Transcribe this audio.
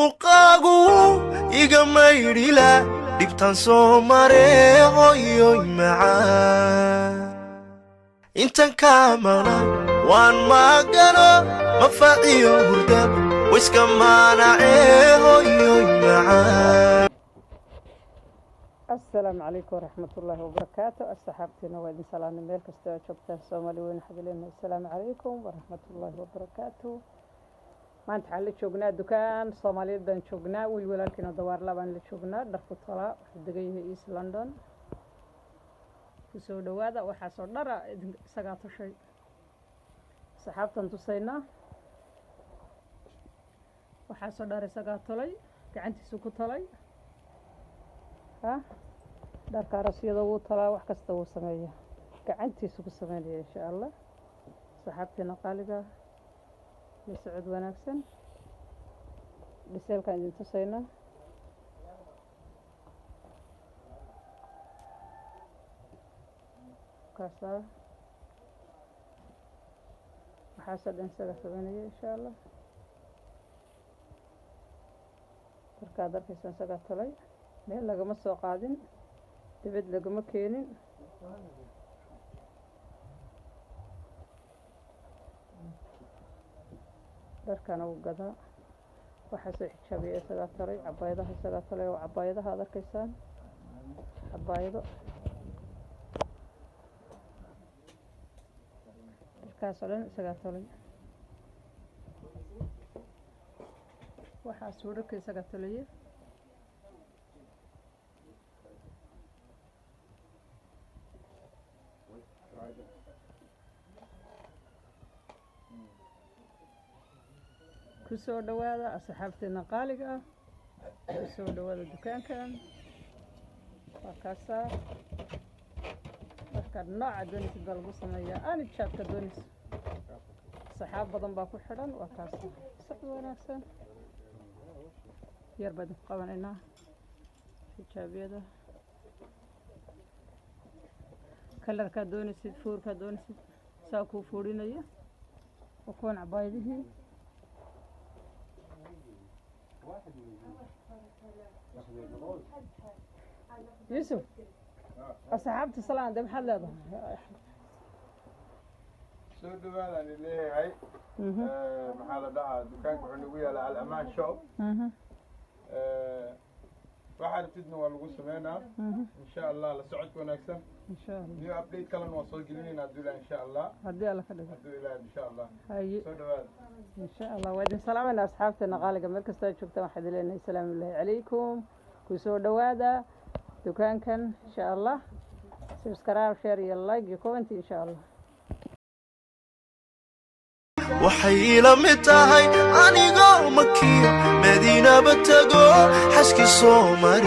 muuqaagu iga maydhila dhibtan soo maree hooyoy macaan intan kaa maqnaan waan maagano mafaaciyo hurdab wiska maanacee hooyoy macaan. السلام عليكم ورحمة الله وبركاته. أصحابتنا وإذن سلام ميل كستوى شبتها الصومالي وين حبلنا. السلام عليكم ورحمة الله وبركاته. ما أنت حلت شوقنا دكان صومالي بن شوقنا والولكن دوار لبن لشوقنا درفو طلاء دقيه إيس لندن كسو دوادا وحاسو درا سقاطو شيء صحابتنا تصينا وحاسو داري سقاطو لي كعنتي سوكو طلي ها دارك راسيده wuu talaa wax kasta wuu sameeyaa gacantiisa ku sameeyaa insha Allah. saxaabtina qaaliga la socod wanaagsan dhiseelkan idin tusayna kaasa waxaa dhansaga sameeyaa insha Allah. marka darkiisan saga talay meel lagama soo qaadin dibad lagama keenin darkana uu gadaa waxa soo xijaabiye isaga taray cabaayadaha isaga talay oo cabaayadaha aad arkaysaan cabaayado darkaas oo dhan isaga talay waxa soo dhakay isaga talay kusoo dhawaada asxaabteena qaaliga ah kusoo dhawaada dukaankan waa kaasa marka nooca doonaysa baa lagu sameeyaa ani jaadka doonaysa saxaab badan baa ku xidhan waa kaasa sax wanaagsan yar baan qabanaynaa tijaabiyada kalarka doonaysa fuurka doonaysa saa ku fuurinaya oo kuwan cabaayadihii يوسف أصحابت الصلاة ده محل هذا سود مالا اللي هي محل ده دكان عنوية على الأمان شوب واحد تدنا والقصة هنا إن شاء الله لسعودك ونكسب إن شاء الله نيو أبديت كلام وصل جلينا ندولا إن شاء الله هدي الله خير ندولا إن شاء الله هاي سود مالا إن شاء الله وإذن سلام على أصحابتنا غالقة مركز شفتوا واحد لنا السلام الله عليكم كسور دوادا دكان كان إن شاء الله سبسكرايب شير لايك كومنت إن شاء الله. waxay la mid tahay anigoo makiyo madiina batago xaski Soomaali